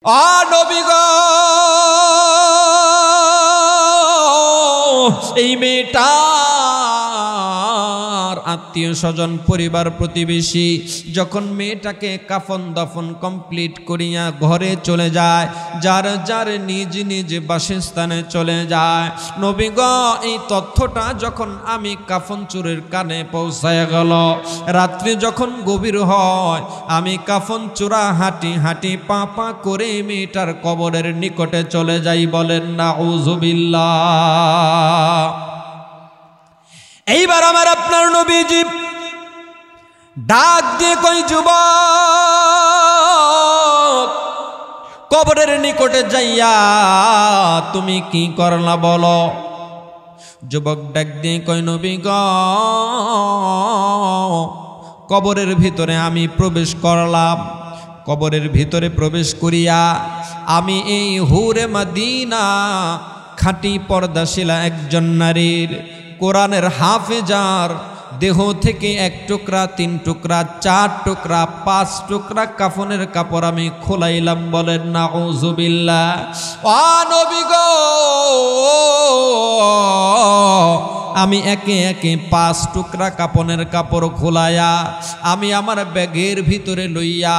নবী গো, এই মেয়েটার আত্মীয় স্বজন পরিবার প্রতিবেশী যখন মেয়েটাকে কাফন দাফন কমপ্লিট করিয়া ঘরে চলে যায়, যার যার নিজ নিজ বাসস্থানে চলে যায়, নবী গো এই তথ্যটা যখন আমি কাফন চোরের কানে পৌঁছায় গেল, রাত্রি যখন গভীর হয়, আমি কাফন চোরা হাঁটি হাঁটি পা পা করে মেয়েটার কবরের নিকটে চলে যাই। বলেন নাউযুবিল্লাহ। এইবার আমার আপনার নবীজি ডাক দিয়ে কই, যুবক, কবরের নিকটে যাইয়া তুমি কি করলা বলো? যুবক ডাক দিয়ে কই, নবী গো, কবরের ভিতরে আমি প্রবেশ করলাম। কবরের ভিতরে প্রবেশ করিয়া আমি এই হুরে মদিনা খাঁটি পর্দাশীলা একজন নারীর, কোরআনের হাফেজার দেহ থেকে 1 টুকরা, 3 টুকরা, 4 টুকরা, 5 টুকরা কাফনের কাপড় আমি খোলাইলাম। বলেন নাউযুবিল্লাহ। ও নবী গো, আমি একে একে 5 টুকরা কাপনের কাপড় খোলাইয়া আমি আমার ব্যাগের ভিতরে লইয়া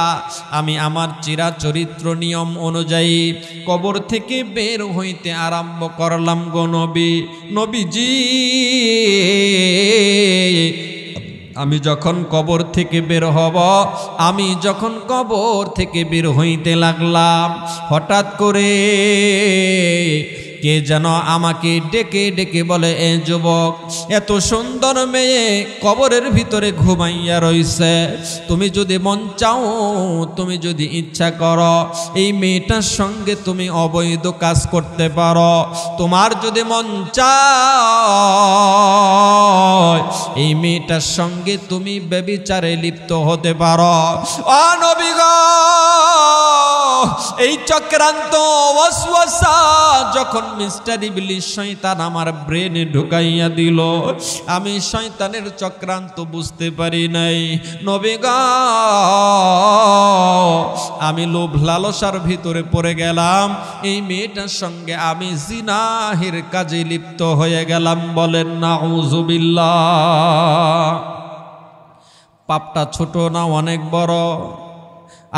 আমি আমার চিরাচরিত্র নিয়ম অনুযায়ী কবর থেকে বের হইতে আরম্ভ করলাম গো নবী। নবীজি, আমি যখন কবর থেকে বের হব, আমি যখন কবর থেকে বের হইতে লাগলাম, হঠাৎ করে কে যেন আমাকে ডেকে ডেকে বলে, এ যুবক, এত সুন্দর মেয়ে কবরের ভিতরে ঘুমাইয়া রইছে, তুমি যদি মন চাও, তুমি যদি ইচ্ছা করো, এই মেয়েটার সঙ্গে তুমি অবৈধ কাজ করতে পারো। তোমার যদি মন চায়, এই মেয়েটার সঙ্গে তুমি ব্যভিচারে লিপ্ত হতে পারো। ও নবী গো, এই চক্রান্ত ওয়াসওয়াসা যখন মিস্টার ইবলিস শয়তান আমার ব্রেনে ঢুকাইয়া দিল, আমি শয়তানের চক্রান্ত বুঝতে পারি নাই। নবী গো, আমি লোভ লালসার ভিতরে পড়ে গেলাম, এই মেয়েটার সঙ্গে আমি জিনাহের কাজে লিপ্ত হয়ে গেলাম। বলেন নাউযুবিল্লাহ। পাপটা ছোট না অনেক বড়?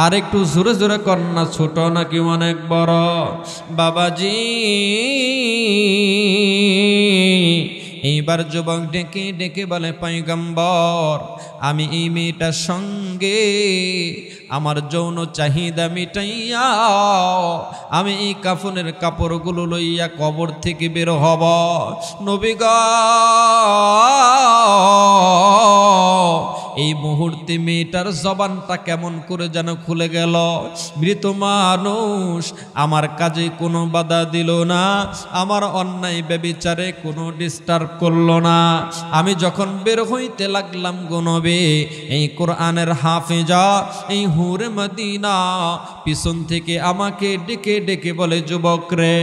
আর একটু জোরে জোরে কন্যা, ছোট নাকি অনেক বড়? বাবাজি, এইবার যুবক ডেকে ডেকে বলে, পয়গম্বর, আমি এই মেয়েটার সঙ্গে আমার যৌন চাহিদা মিটাইয়া আমি এই কাফনের কাপড়গুলো লইয়া কবর থেকে বের হব। নবী গো, এই মুহূর্তে মেয়েটার জবানটা কেমন করে যেন খুলে গেল। মৃত মানুষ আমার কাজে কোনো বাধা দিল না, আমার অন্যায় ব্যভিচারে কোনো ডিস্টার্ব করলো না। আমি যখন বের হইতে লাগলাম গো নবী, এই কোরআনের হাফেজা, এই হুরে মদিনা পিছন থেকে আমাকে ডেকে ডেকে বলে, যুবক রে,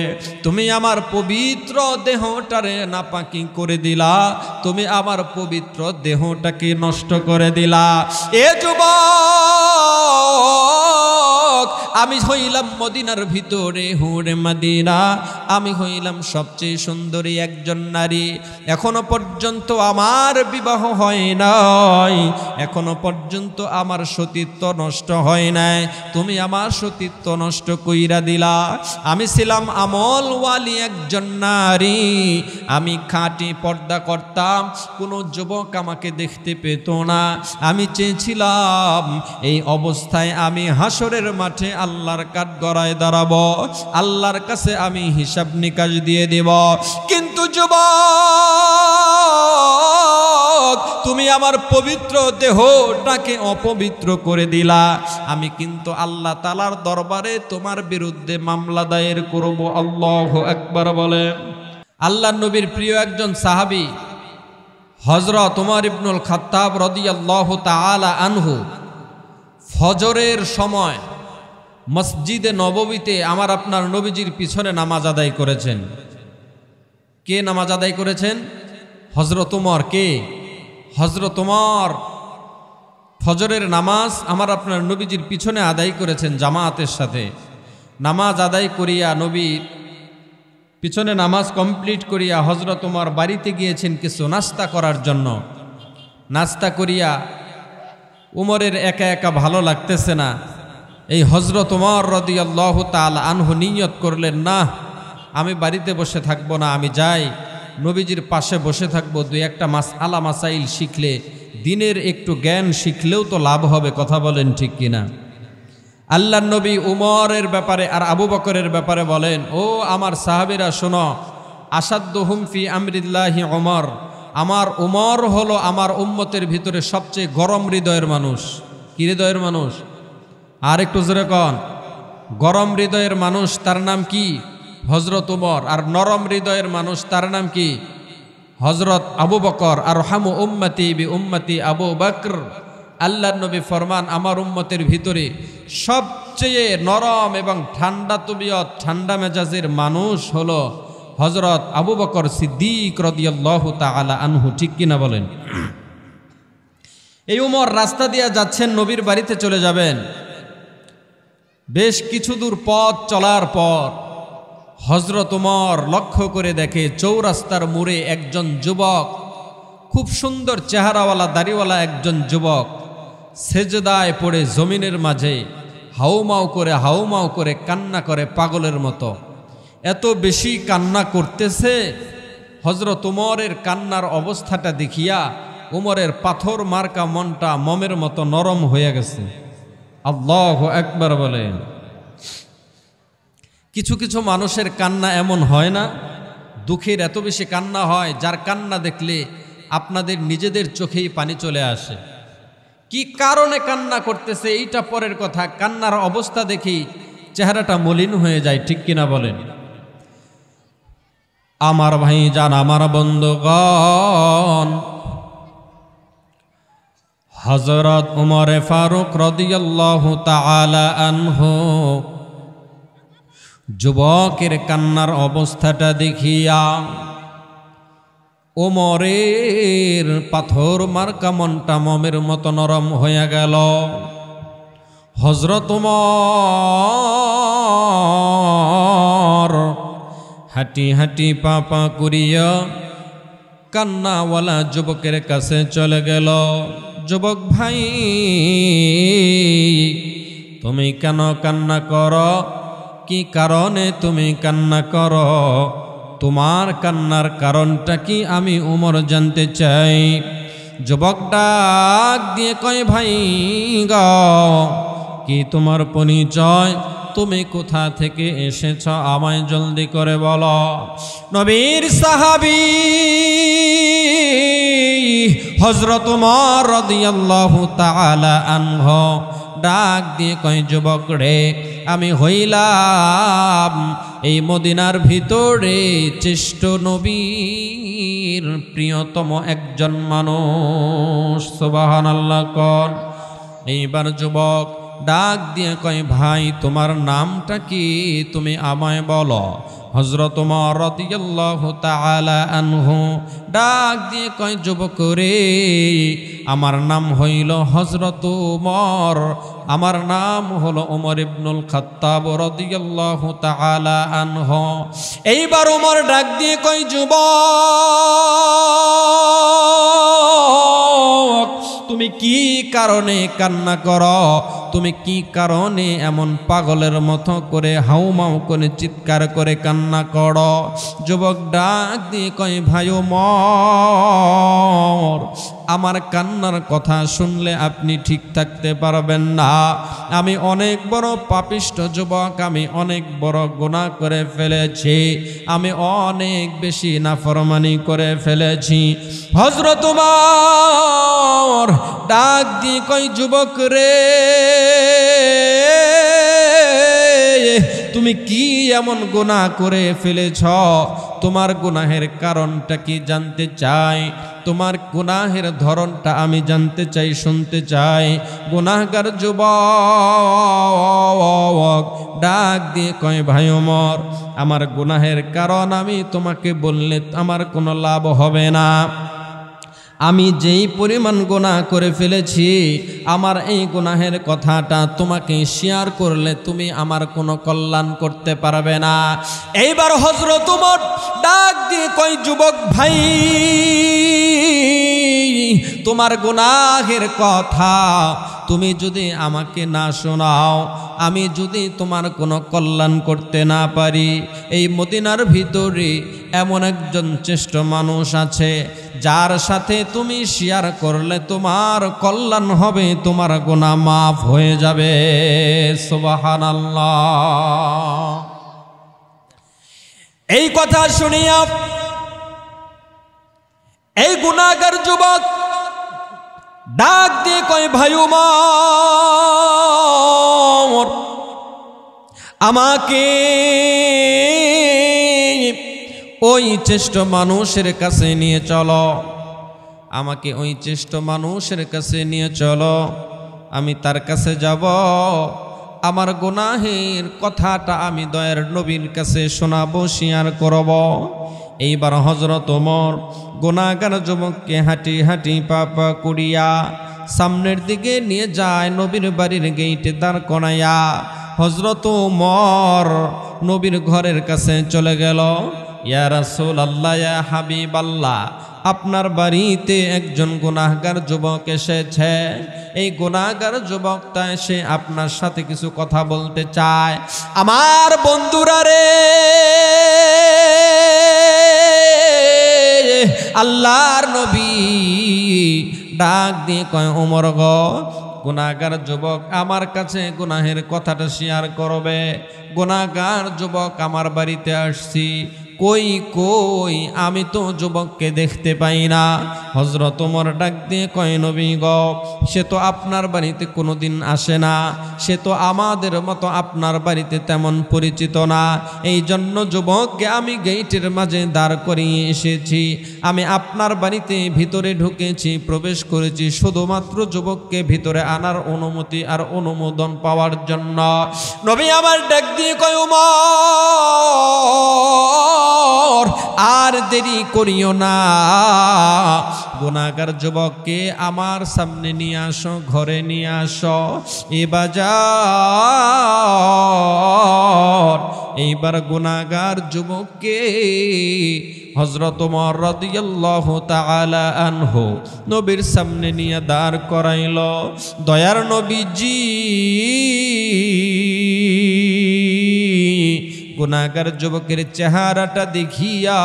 তুমি আমার পবিত্র দেহটারে নাপাকি করে দিলা, তুমি আমার পবিত্র দেহটাকে নষ্ট করে দিলা। এ যুবক, আমি হইলাম মদিনার ভিতরে হুরে মদিনা, আমি হইলাম সবচেয়ে সুন্দরী একজন নারী। এখনো পর্যন্ত আমার বিবাহ হয় নাই, এখনো পর্যন্ত আমার সতীত্ব নষ্ট হয় নাই, তুমি আমার সতীত্ব নষ্ট কইরা দিলা। আমি ছিলাম আমলওয়ালি একজন নারী, আমি খাঁটি পর্দা করতাম, কোনো যুবক আমাকে দেখতে পেত না। আমি চেয়েছিলাম এই অবস্থায় আমি হাসরের মাঠে আল্লাহর কাঠগড়ায় দাঁড়াবো, আল্লাহর কাছে আমি হিসাব নিকাশ দিয়ে দেব। কিন্তু যুবক, তুমি আমার পবিত্র দেহটাকে অপবিত্র করে দিলা। আমি কিন্তু আল্লাহ তাআলার দরবারে তোমার বিরুদ্ধে মামলা দায়ের করব। আল্লাহু আকবার বলেন। আল্লাহ নবীর প্রিয় একজন সাহাবী হযরত ওমর ইবনুল খাত্তাব রাদিয়াল্লাহু তাআলা আনহু ফজরের সময় মসজিদে নববীতে আমার আপনার নবীজির পিছনে নামাজ আদায় করেছেন। কে নামাজ আদায় করেছেন? হযরত ওমর। কে? হযরত ওমর ফজরের নামাজ আমার আপনার নবীজির পিছনে আদায় করেছেন জামাতের সাথে। নামাজ আদায় করিয়া নবীর পিছনে নামাজ কমপ্লিট করিয়া হযরত ওমর বাড়িতে গিয়েছেন কিছু নাস্তা করার জন্য। নাস্তা করিয়া উমরের একা একা ভালো লাগতেছে না। এই হযরত ওমর রাদিয়াল্লাহু তাআলা আনহু নিয়ত করলেন, না আমি বাড়িতে বসে থাকবো না, আমি যাই নবীজির পাশে বসে থাকবো, দুই একটা মাসআলা মাসাইল শিখলে, দিনের একটু জ্ঞান শিখলেও তো লাভ হবে। কথা বলেন ঠিক কিনা? আল্লাহর নবী উমরের ব্যাপারে আর আবু বকরের ব্যাপারে বলেন, ও আমার সাহাবীরা শোনো, আসাদ্দুহুম ফি আমরিল্লাহি উমর, আমার উমর হলো আমার উম্মতের ভিতরে সবচেয়ে গরম হৃদয়ের মানুষ। কি হৃদয়ের মানুষ? আর একটু জোরে কন। গরম হৃদয়ের মানুষ তার নাম কি? হযরত উমর। আর নরম হৃদয়ের মানুষ তার নাম কি? হযরত আবু বকর। আর হামু উম্মতি বি উম্মতি আবু বকর। আল্লাহর নবী ফরমান, আমার উম্মতের ভিতরে সবচেয়ে নরম এবং ঠান্ডা তবিয়ত, ঠান্ডা মেজাজের মানুষ হলো হযরত আবু বকর সিদ্দিক রাদিয়াল্লাহু তাআলা আনহু। ঠিক কিনা বলেন? এই উমর রাস্তা দিয়ে যাচ্ছেন, নবীর বাড়িতে চলে যাবেন। বেশ কিছু দূর পথ চলার পর হযরত উমর লক্ষ্য করে দেখে চৌরাস্তার মোড়ে একজন যুবক, খুব সুন্দর চেহারাওয়ালা দাড়িওয়ালা একজন যুবক সেজদায় পড়ে জমিনের মাঝে হাউমাউ করে কান্না করে পাগলের মতো। এত বেশি কান্না করতেছে, হযরত উমরের কান্নার অবস্থাটা দেখিয়া উমরের পাথর মার্কা মনটা মমের মতো নরম হয়ে গেছে। আল্লাহু আকবার বলেন। কিছু কিছু মানুষের কান্না এমন হয় না, দুঃখের এত বেশি কান্না হয় যার কান্না দেখলে আপনাদের নিজেদের চোখেই পানি চলে আসে। কি কারণে কান্না করতেছে এইটা পরের কথা, কান্নার অবস্থা দেখি চেহারাটা মলিন হয়ে যায়। ঠিক কিনা বলেন? আমার ভাই জান, আমার বন্ধুগণ, হযরত উমর ফারুক রাদিয়াল্লাহু তাআলা আনহু যুবকের কান্নার অবস্থাটা দেখিয়া ওমরের পাথর মার্কা মনটা মমের মতো নরম হয়ে গেল। হযরত ওমর হাঁটি হাঁটি পা পা করিয়া কান্নাওয়ালা যুবকের কাছে চলে গেল। যুবক ভাই, তুমি কেন কান্না করো? কি কারণে তুমি কান্না করো? তোমার কান্নার কারণটা কি আমি উমর জানতে চাই। যুবক ডাক দিয়ে কয়, ভাই গো, কি তোমার পরিচয়? তুমি কোথা থেকে এসেছ আমায় জলদি করে বলো। নবীর সাহাবী হযরত উমর রাদিয়াল্লাহু তাআলা আনহু ডাক দিয়ে কয়, যুবক রে, আমি হইলাম এই মদিনার ভিতরে শ্রেষ্ঠ নবীর প্রিয়তম একজন মানুষ। সুবহানাল্লাহ কোন। এইবার যুবক ডাক দিয়ে কয়, ভাই তোমার নামটা কি? তুমি আমায় বলো। হযরত উমর রাদিয়াল্লাহু তাআলা আনহু ডাক দিয়ে কয়, যুবক রে, আমার নাম হইল হযরত উমর, আমার নাম হলো উমর ইবনুল খাত্তাব রাদিয়াল্লাহু তাআলা আনহু। এইবার উমর ডাক দিয়ে কয়, যুবক, তুমি কি কারণে কান্না করো? তুমি কি কারণে এমন পাগলের মতো করে হাউমাউ করে চিৎকার করে কান্না করো? যুবক ডাক দিয়ে কয়, ভাই ওমর, আমার কান্নার কথা শুনলে আপনি ঠিক থাকতে পারবেন না। আমি অনেক বড় পাপিষ্ঠ যুবক, আমি অনেক বড় গুনাহ করে ফেলেছি, আমি অনেক বেশি নাফরমানি করে ফেলেছি। হযরত উমর ডাক দিয়ে কয়, যুবক রে, তুমি কি এমন গুনাহ করে ফেলেছ? তোমার গুনাহের কারণটা কি জানতে চাই। তোমার গুনাহের ধরনটা আমি জানতে চাই, শুনতে চাই। গুনাহগার যুবক ডাক দিয়ে কয়, ভাই ওমর, আমার গুনাহের কারণ আমি তোমাকে বললে আমার কোনো লাভ হবে না। আমি যেই পরিমাণ গুনাহ করে ফেলেছি, আমার এই গুনাহের কথাটা তোমাকে শেয়ার করলে তুমি আমার কোনো কল্যাণ করতে পারবে না। এইবার হযরত ওমর ডাক দিয়ে কয়, যুবক ভাই, তোমার গুনাহের কথা তুমি যদি আমাকে না শোনাও, আমি যদি তোমার কোনো কল্যাণ করতে না পারি, এই মদিনার ভিতরে এমন একজন শ্রেষ্ঠ মানুষ আছে যার সাথে তুমি শেয়ার করলে তোমার কল্যাণ হবে, তোমার গুনাহ মাফ হয়ে যাবে। সুবহানাল্লাহ। এই কথা শুনিয়া এই গুনাহগার যুবক ডাক দিয়ে কয়, ভাই ওমর, আমাকে ওই শ্রেষ্ঠ মানুষের কাছে নিয়ে চলো, আমাকে ওই শ্রেষ্ঠ মানুষের কাছে নিয়ে চলো, আমি তার কাছে যাব, আমার গুনাহের কথাটা আমি দয়ার নবীর কাছে শোনাবো, শেয়ার করব। এইবার হযরত ওমর গুনাহগার যুবককে হাঁটি হাঁটি পা পা করিয়া সামনের দিকে নিয়ে যায়, নবীর বাড়ির গেইটে দাঁড় করাইয়া হযরত ওমর নবীর ঘরের কাছে চলে গেল। ইয়া রাসূলুল্লাহ, ইয়া হাবিবাল্লাহ, আপনার বাড়িতে একজন গুনাহগার যুবক এসেছে, এই গুনাহগার যুবকটা এসে আপনার সাথে কিছু কথা বলতে চায়। আমার বন্ধুরা রে, আল্লাহর নবী ডাক দিয়ে কয়, ওমর গো, গুনাহগার যুবক আমার কাছে গুনাহের কথাটা শেয়ার করবে। গুনাহগার যুবক আমার বাড়িতে আসছি, কই কই আমি তো যুবককে দেখতে পাই না। হযরত ওমর ডাক দিয়ে কয়, নবী গো, সে তো আপনার বাড়িতে কোনোদিন আসে না, সে তো আমাদের মতো আপনার বাড়িতে তেমন পরিচিত না, এই জন্য যুবককে আমি গেইটের মাঝে দাঁড় করিয়ে এসেছি। আমি আপনার বাড়িতে ভিতরে ঢুকেছি, প্রবেশ করেছি শুধুমাত্র যুবককে ভিতরে আনার অনুমতি আর অনুমোদন পাওয়ার জন্য। নবী আমার ডাক দিয়ে কয়, ওমর, আর দেরি করিও না, গুনাহগার যুবককে আমার সামনে নিয়ে আসো, ঘরে নিয়ে আসো। এইবার গুনাহগার যুবককে হযরত ওমর রাদিয়াল্লাহু তাআলা আনহু নবীর সামনে নিয়ে দাঁড় করাইল। দয়ার নবীজি গুনাহগার যুবকের চেহারাটা দেখিয়া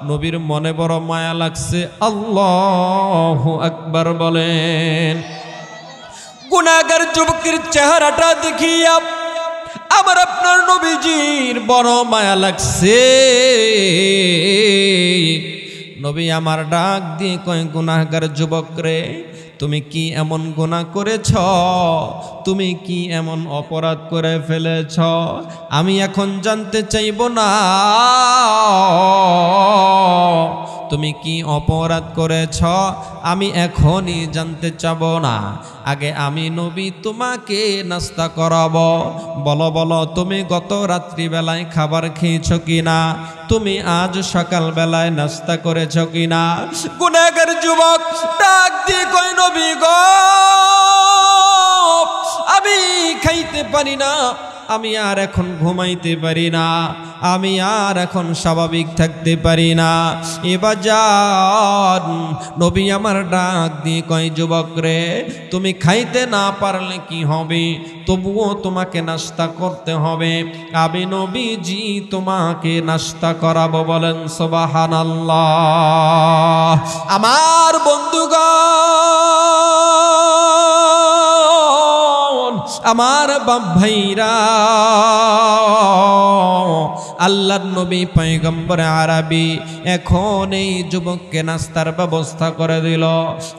নবীর মনে বড় মায়া লাগছে। আল্লাহু আকবার বলেন। গুনাহগার যুবকের চেহারাটা দেখিয়া আমার আপনার নবীজির বড় মায়া লাগছে। নবী আমার ডাক দিয়ে কয়, গুনাহগার যুবক রে, তুমি কি এমন গুনাহ করেছ, তুমি কি এমন অপরাধ করে ফেলেছ? আমি এখন জানতে চাইব না তুমি কি অপরাধ করেছ, আমি এখনই জানতে চাব না। আগে আমি নবী তোমাকে নাস্তা করাবো। বলো বলো, তুমি গত রাত্রিবেলায় খাবার খেয়েছ কিনা, তুমি আজ সকালবেলায় নাস্তা করেছ কিনা? গুনাহগার যুবক ডাক দিয়ে কয়, নবী গো, আমি খাইতে পারি না, আমি আর এখন ঘুমাইতে পারি না, আমি আর এখন স্বাভাবিক থাকতে পারি না। এবার যান নবী আমার ডাক দিয়ে কয়, যুবক রে, তুমি খাইতে না পারলে কি হবে, তবুও তোমাকে নাস্তা করতে হবে। আমি নবীজি তোমাকে নাস্তা করাবো। বলেন সুবহানাল্লাহ। আমার বন্ধুগণ, আমার বাপ ভাইরা, আল্লাহর নবী পয়গম্বর আরবি এখন এই যুবককে নাস্তার ব্যবস্থা করে দিল।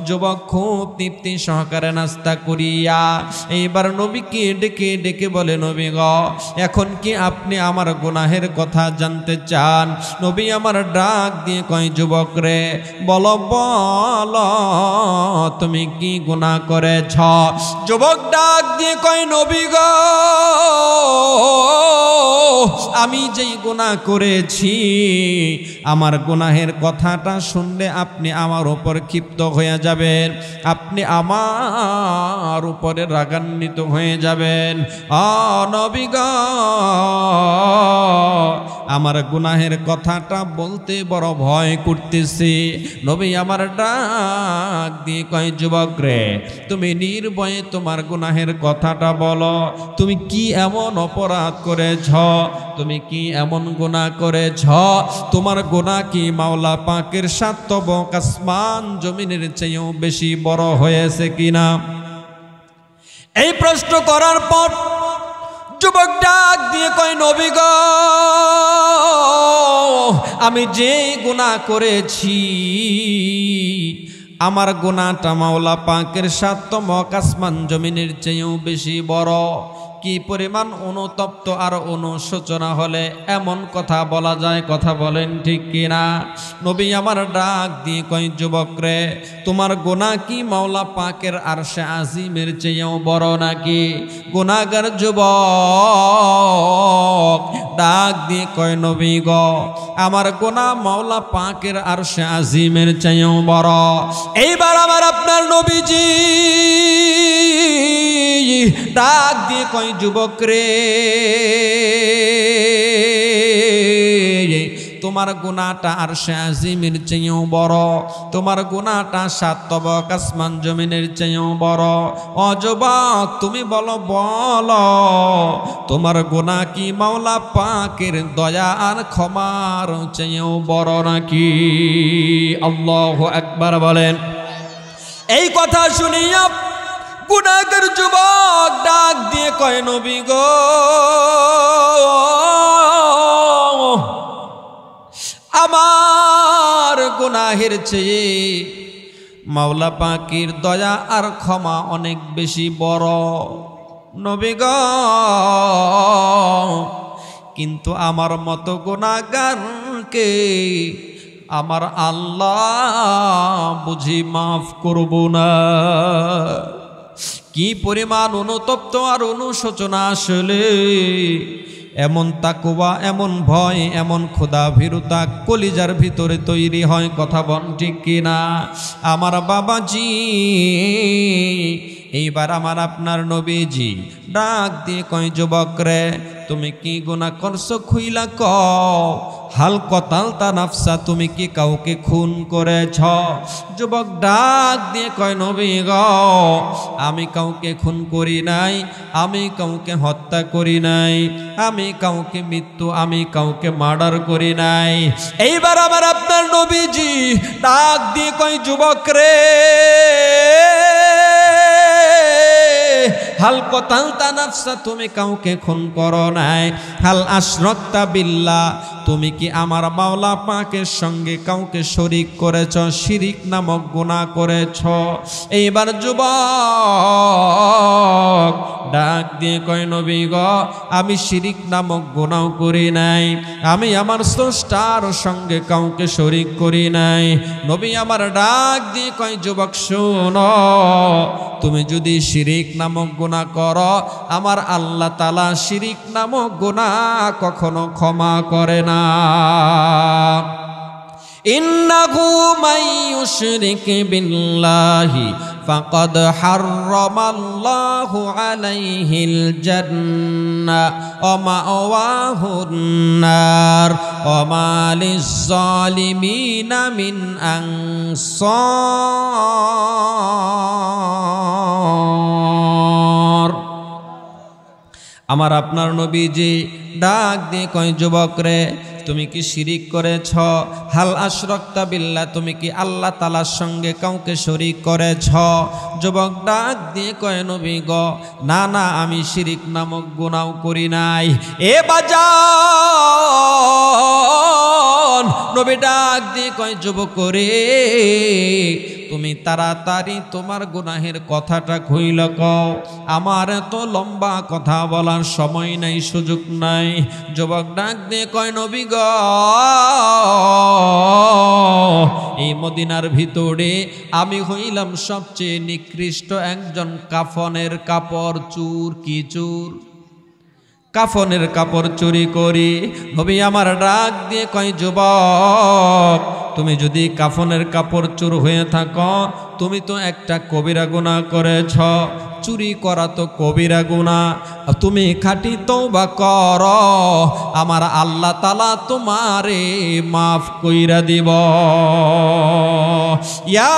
যুবক খুব তৃপ্তি সহকারে নাস্তা করিয়া এইবার নবীকে ডেকে ডেকে বলে, নবী গো, এখন কি আপনি আমার গুনাহের কথা জানতে চান? নবী আমার ডাক দিয়ে কয়, যুবক রে, বলো বলো, তুমি কি গুনাহ করেছ? যুবক ডাক দিয়ে কয়, নবী গো, আমি যেই গুনাহ করেছি, আমার গুনাহের কথাটা শুনলে আপনি আমার উপর ক্ষিপ্ত হয়ে যাবেন, আপনি আমার উপরে রাগান্বিত হয়ে যাবেন। নবী গো, আমার গুনাহের কথাটা বলতে বড় ভয় করতেছি। নবী আমার ডাক দিয়ে কয়, যুবক রে, তুমি নির্ভয়ে তোমার গুনাহের কথাটা বলো। তুমি কি এমন অপরাধ করেছ? তুমি কি এমন গুনাহ করেছ? তোমার গুনাহ কি মাওলা পাকের সাতব আসমান জমিনের চেয়েও বেশি বড় হয়েছে কিনা? এই প্রশ্ন করার পর যুবক ডাক দিয়ে কয়, নবী গো, আমি যে গুনাহ করেছি, আমার গুনাহটা মাওলা পাকের সাতম আসমান জমিনের চেয়েও বেশি বড়। কি পরিমাণ অনুতপ্ত আর অনুশোচনা হলে এমন কথা বলা যায়? কথা বলেন ঠিক কিনা? নবী আমার ডাক দিয়ে কয়, যুবক রে, তোমার গুনাহ কি মাওলা পাকের আরশে আজিমের চেয়েও বড় নাকি? গুনাহগার যুবক ডাক দিয়ে কয়, নবী গো, আমার গুনাহ মাওলা পাকের আরশে আজিমের চেয়েও বড়। এইবার আমার আপনার নবীজি ডাক দিয়ে কয়, যুবক রে, তোমার গুনাহটা আরশে আজিমের চেয়েও বড়, তোমার গুনাহটা সাতব আসমান জমিনের চেয়েও বড়। ও যুবক, তুমি বলো তোমার গুনাহ কি মাওলা পাকের দয়া আর ক্ষমার চেয়েও বড় নাকি? আল্লাহু আকবার বলেন। এই কথা শুনিয়া গুনাহগার যুবক ডাক দিয়ে কয়, নবী গো, আমার গুনাহের চেয়ে মাওলা পাকের দয়া আর ক্ষমা অনেক বেশি বড়। নবী গো, কিন্তু আমার মতো গুনাহগারকে আমার আল্লাহ বুঝি মাফ করব না। কি পরিমাণ অনুতপ্ত আর অনুশোচনা আসলে! এমন তাকওয়া, এমন ভয়, এমন খোদা ভীরুতা কলিজার ভিতরে তৈরি হয়। কথা বল ঠিক কিনা? আমার বাবাজি, এইবার আমার আপনার নবীজি ডাক দিয়ে কয়, যুবক রে, তুমি কি গুনাহ করছো খুইলা কও। হাল কতালতা নাফসা, তুমি কি কাউকে খুন করেছ? যুবক ডাক দিয়ে কয়, নবী গো, আমি কাউকে খুন করি নাই, আমি কাউকে হত্যা করি নাই, আমি কাউকে আমি কাউকে মার্ডার করি নাই। এইবার আমার আপনার নবীজি ডাক দিয়ে কয়, যুবক রে, হাল কতালতা নাফসা, তুমি কাউকে খুন করো নাই। হাল আশরাকতা বিল্লাহ, তুমি কি আমার মাওলা পাকের সঙ্গে কাউকে শরীক করেছ, শিরিক নামক গুনাহ করেছ? এইবার যুবক ডাক দিয়ে কয়, নবী গো, আমি শিরিক নামক গুনাহ করি নাই, আমি আমার স্রষ্টার সঙ্গে কাউকে শরীক করি নাই। নবী আমার ডাক দিয়ে কয়, যুবক শোনো, তুমি যদি শিরিক নামক গুনাহ করো, আমার আল্লাহ তাআলা শিরিক নামক গুনাহ কখনো ক্ষমা করে না। ইন্নাহু মান ইউশরিক বিল্লাহি ফাকাদ হাররামাল্লাহু আলাইহিল জান্নাহ ওয়া মাওয়াহুন নার ওয়া মা লিয-যালিমিনা মিন আনসার। আমার আপনার নবীজি ডাক দিয়ে কয়, যুবক রে, তুমি কি শিরিক করেছ? হাল আশরাকতা বিল্লাহ, তুমি কি আল্লাহ তাআলার সঙ্গে কাউকে শরীক করেছ? যুবক ডাক দিয়ে কয়, নবী গো, না না, আমি শিরিক নামক গুনাহ করি নাই। এ বাজান, নবী ডাক দিয়ে কয়, যুবক রে, তুমি তাড়াতাড়ি তোমার গুনাহের কথাটা খুইল কও, আমার এত লম্বা কথা বলার সময় নাই, সুযোগ নাই। যুবক ডাক দিয়ে কয়, নবী গো, এই মদিনার ভিতরে আমি হইলাম সবচেয়ে নিকৃষ্ট একজন। কাফনের কাপড় চুর, কি চুর? কাফনের কাপড় চুরি করি। নবী আমার ডাক দিয়ে কয়, যুবক তুমি যদি কাফনের কাপড় চোর হয়ে থাকো, তুমি তো একটা কবিরা গুনাহ করেছ। চুরি করা তো কবিরা গুনাহ, তুমি খাঁটি তওবা করো, আমার আল্লাহ তাআলা তোমারে মাফ কইরা দিব। ইয়া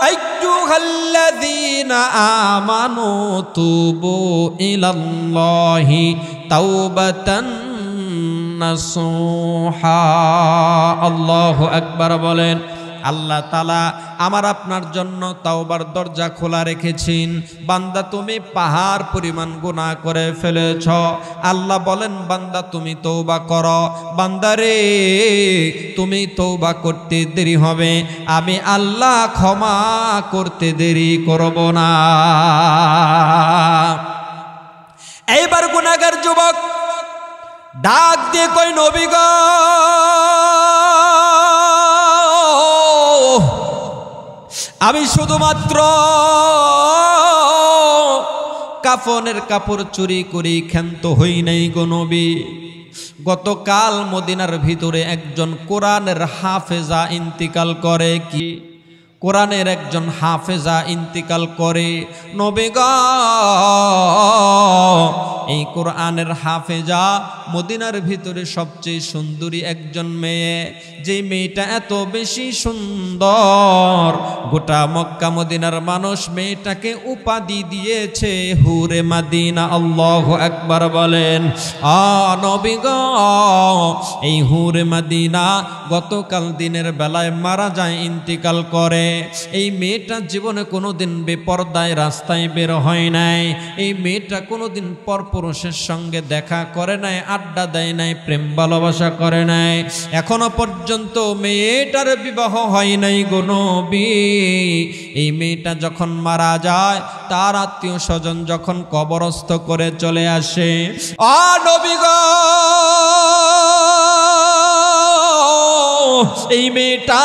আইয়ুহাল্লাযীনা আমানু তুবু ইলাল্লাহি তাওবাতান নাসুহা। আল্লাহু আকবার বলেন। আল্লাহ তাআলা আমার আপনার জন্য তাওবার দরজা খোলা রেখেছেন। বান্দা তুমি পাহাড় পরিমাণ গুনাহ করে ফেলেছ, আল্লাহ বলেন বান্দা তুমি তওবা করো। বান্দারে তুমি তওবা করতে দেরি হবে, আমি আল্লাহ ক্ষমা করতে দেরি করব না। এইবার গুনাহগার যুবক ডাক দিয়ে কই, নবী গো আমি শুধুমাত্র কাফনের কাপড় চুরি করি ক্ষান্ত হই নাই গো নবী। গতকাল মদিনার ভিতরে একজন কোরআনের হাফেজা ইন্তিকাল করে। কি কোরআনের একজন হাফেজা ইন্তিকাল করে। নবী গো এই কোরআনের হাফেজা মদিনার ভিতরে সবচেয়ে সুন্দরী একজন মেয়ে, যে মেয়েটা এত বেশি সুন্দর গোটা মক্কা মদিনার মানুষ মেয়েটাকে উপাধি দিয়েছে হুরে মাদিনা। আল্লাহু আকবার বলেন। নবী গো এই হুরে মাদিনা গতকাল দিনের বেলায় মারা যায়, ইন্তিকাল করে। এই মেয়েটা জীবনে কোনোদিন বেপরদায় রাস্তায় বের হয় নাই। এই মেয়েটা কোনোদিন পরপুরুষের সঙ্গে দেখা করে নাই, আড্ডা দেয় নাই, প্রেম ভালোবাসা করে নাই। এখনো পর্যন্ত মেয়েটার বিবাহ হয় নাই গো নবী। এই মেয়েটা যখন মারা যায়, তার আত্মীয় স্বজন যখন কবরস্থ করে চলে আসে, নবী গো এই মেয়েটা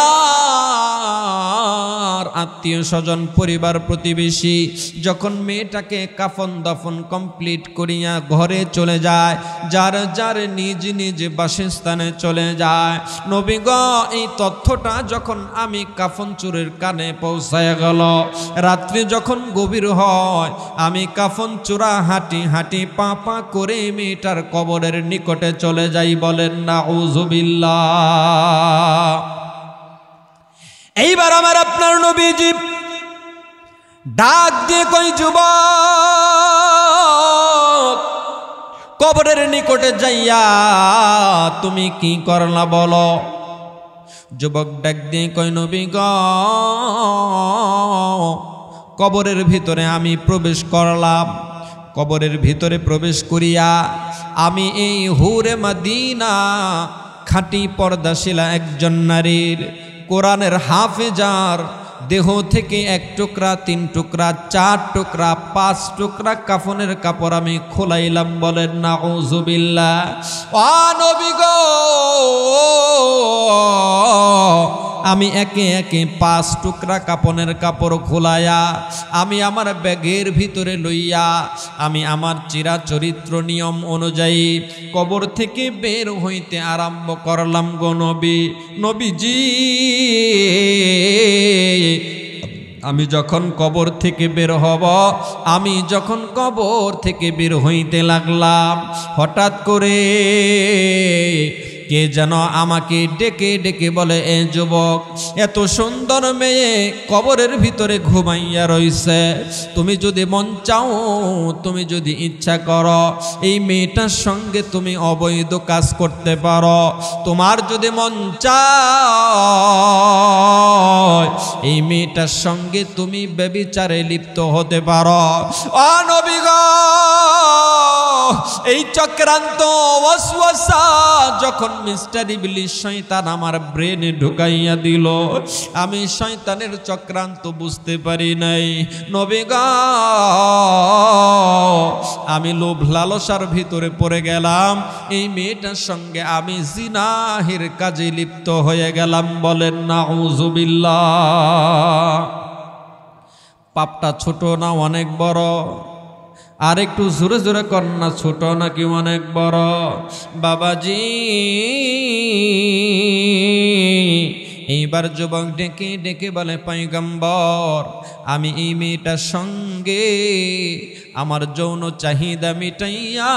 আত্মীয় স্বজন পরিবার প্রতিবেশী যখন মেয়েটাকে কাফন দাফন কমপ্লিট করিয়া ঘরে চলে যায়, যার যার নিজ নিজ বাসস্থানে চলে যায়, নবী গো এই তথ্যটা যখন আমি কাফন চোরের কানে পৌঁছায় গেল, রাত্রি যখন গভীর হয়, আমি কাফন চোরা হাঁটি হাঁটি পা পা করে মেয়েটার কবরের নিকটে চলে যাই। বলেন নাউযুবিল্লাহ। এইবার আমার আপনার নবীজি ডাক দিয়ে কই, যুবক কবরের নিকটে যাইয়া তুমি কি করলা বলো। যুবক ডাক দিয়ে কই, নবী গো কবরের ভিতরে আমি প্রবেশ করলাম। কবরের ভিতরে প্রবেশ করিয়া আমি এই হুরে মাদিনা খাঁটি পর্দাশীলা একজন নারীর কোরআনের হাফেজার দেহ থেকে 1 টুকরা 3 টুকরা 4 টুকরা 5 টুকরা কাফনের কাপড় আমি খোলাইলাম। বলেন নাউযুবিল্লাহ। নবী গো আমি একে একে 5 টুকরা কাপনের কাপড় খোলায়া আমি আমার ব্যাগের ভিতরে লইয়া আমি আমার চিরাচরিত্র নিয়ম অনুযায়ী কবর থেকে বের হইতে আরম্ভ করলাম গো নবী। নবীজি আমি যখন কবর থেকে বের হব, আমি যখন কবর থেকে বের হইতে লাগলাম, হঠাৎ করে কে যেন আমাকে ডেকে ডেকে বলে, এ যুবক, এত সুন্দর মেয়ে কবরের ভিতরে ঘুমাইয়া রইছে, তুমি যদি মন চাও, তুমি যদি ইচ্ছা করো, এই মেয়েটার সঙ্গে তুমি অবৈধ কাজ করতে পারো। তোমার যদি মন চায় এই মেয়েটার সঙ্গে তুমি ব্যভিচারে লিপ্ত হতে পারো। নবী গো এই চক্রান্ত ওয়াসওয়াসা যখন মিস্টার ইবলিস শয়তান আমার ব্রেনে ঢুকাইয়া দিল, আমি শয়তানের চক্রান্ত বুঝতে পারি নাই। নবী গো আমি লোভ লালসার ভিতরে পড়ে গেলাম, এই মেয়েটার সঙ্গে আমি জিনাহের কাজে লিপ্ত হয়ে গেলাম। বলেন নাউযুবিল্লাহ। পাপটা ছোট না অনেক বড়? আর একটু জোরে জোরে কন্যা, ছোট নাকি অনেক বড়? বাবাজি এইবার যুবক ডেকে ডেকে বলে, পয়গম্বর আমি এই মেয়েটার সঙ্গে আমার যৌন চাহিদা মিটাইয়া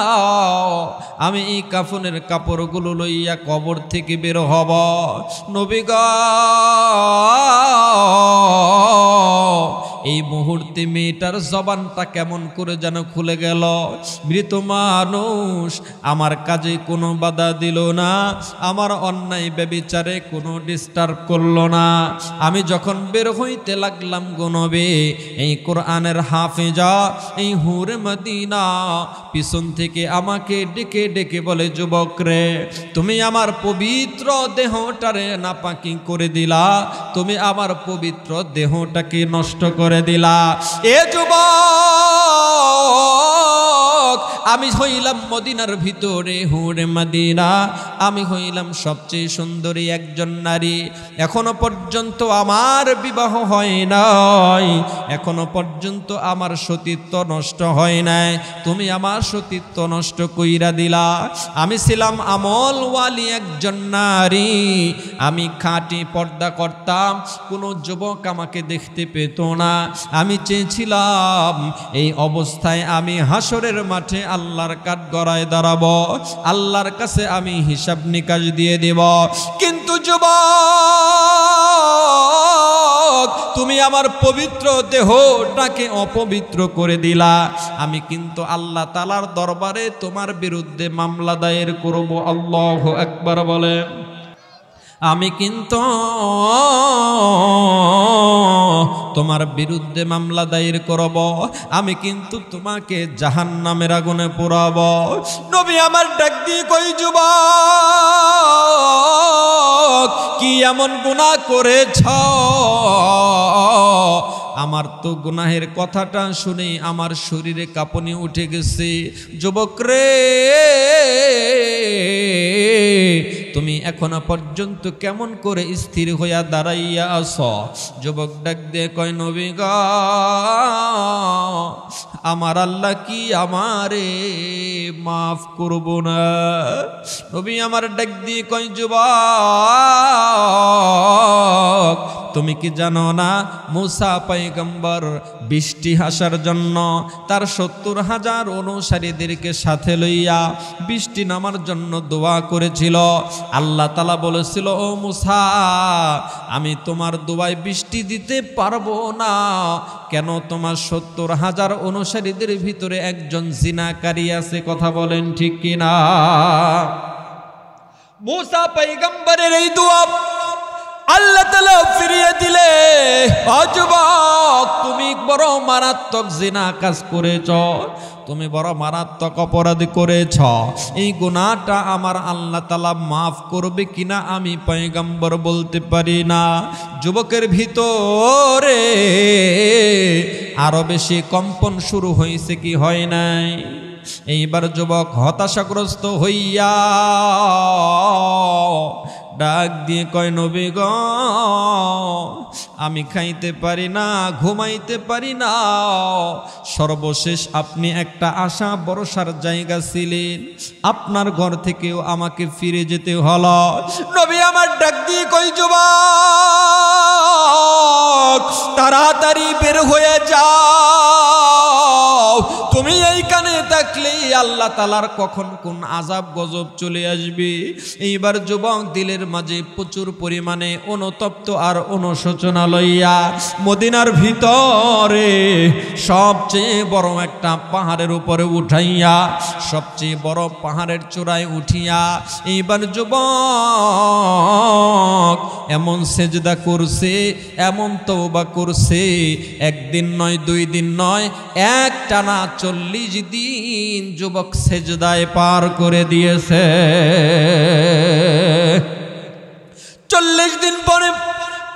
আমি এই কাফনের কাপড়গুলো লইয়া কবর থেকে বের হব। নবী গো এই মুহূর্তে মেয়েটার জবানটা কেমন করে যেন খুলে গেল। মৃত মানুষ আমার কাজে কোনো বাধা দিল না, আমার অন্যায় ব্যভিচারে কোনো ডিস্টার্ব করলো না। আমি যখন বের হইতে লাগলাম গো নবী, এই কোরআনের হাফেজা এই হুরে মদিনা পিছন থেকে আমাকে ডেকে ডেকে বলে, যুবক রে তুমি আমার পবিত্র দেহটারে নাপাকি করে দিলা, তুমি আমার পবিত্র দেহটাকে নষ্ট করে দিলা। এ যুবক আমি হইলাম মদিনার ভিতরে হুরে মদিনা, আমি হইলাম সবচেয়ে সুন্দরী একজন নারী। এখনো পর্যন্ত আমার বিবাহ হয় নাই, এখনো পর্যন্ত আমার সতীত্ব নষ্ট হয় নাই, তুমি আমার সতীত্ব নষ্ট কইরা দিলা। আমি ছিলাম আমলওয়ালি একজন নারী, আমি খাঁটি পর্দা করতাম, কোনো যুবক আমাকে দেখতে পেত না। আমি চেয়েছিলাম এই অবস্থায় আমি হাসরের মাঠে আল্লাহর কাঠগড়ায় দাঁড়াবো, আল্লাহর কাছে আমি হিসাব নিকাশ দিয়ে দেব। কিন্তু যুবক তুমি আমার পবিত্র দেহটাকে অপবিত্র করে দিলা, আমি কিন্তু আল্লাহ তাআলার দরবারে তোমার বিরুদ্ধে মামলা দায়ের করব। আল্লাহু আকবার বলে। আমি কিন্তু তোমার বিরুদ্ধে মামলা দায়ের করব, আমি কিন্তু তোমাকে জাহান্নামের আগুনে পোড়াব। নবী আমার ডাক দিয়ে কই, যুবক কি এমন গুনাহ করেছ? আমার তো গুনাহের কথাটা শুনে আমার শরীরে কাঁপুনি উঠে গেছে। যুবক রে তুমি এখনো পর্যন্ত কেমন করে স্থির হইয়া দাঁড়াইয়া আছো? যুবক ডাক দিয়ে কয়, নবী গো আমার আল্লাহ কি আমারে মাফ করব না? নবী আমার ডাক দিয়ে কয়, যুবক তুমি কি জানো না মুসা পয়গম্বর বৃষ্টি আসার জন্য তার ৭০,০০০ অনুসারীদেরকে সাথে লইয়া বৃষ্টি নামার জন্য দোয়া করেছিল। আল্লাহ তাআলা বলেছিল, ও মুসা আমি তোমার দোয়ায় বৃষ্টি দিতে পারবো না। কেন? তোমার ৭০,০০০ অনুসারীদের ভিতরে একজন জিনাকারী আছে। কথা বলেন ঠিক কিনা? মুসা পয়গম্বরের এই দোয়া আল্লাহ তাআলা ফিরিয়ে দিলে। যুবক তুমি বড় মারাত্মক জিনা কাজ করেছ, তুমি বড় মারাত্মক অপরাধ করেছ। এই গুনাহটা আমার আল্লাহ তাআলা মাফ করবে কিনা আমি পয়গম্বর বলতে পারি না। যুবকের ভিতরে আরো বেশি কম্পন শুরু হয়েছে কি হয় নাই? এইবার যুবক হতাশাগ্রস্ত হইয়া ডাক দিয়ে কয়, নবী গো আমি খাইতে পারি না, ঘুমাইতে পারি না। সর্বশেষ আপনি একটা আশা ভরসার জায়গা ছিলেন, আপনার ঘর থেকেও আমাকে ফিরে যেতে হলো। নবী আমার ডাক দিয়ে কয়, যুবক তাড়াতাড়ি বের হয়ে যাও, তুমি এইখানে থাকলেই আল্লাহ তাআলার কখন কোন আযাব গজব চলে আসবে। এইবার যুবক দিলের মাঝে প্রচুর পরিমাণে অনুতপ্ত আর অনুশোচনা লইয়া মদিনার ভিতরে সবচেয়ে বড় একটা পাহাড়ের উপরে উঠাইয়া, সবচেয়ে বড় পাহাড়ের চূড়ায় উঠিয়া এইবার যুবক এমন সেজদা করছে, এমন তওবা করছে, একদিন নয়, 2 দিন নয়, একটানা 40 দিন যুবক সেজদায় পার করে দিয়েছে। 40 দিন পরে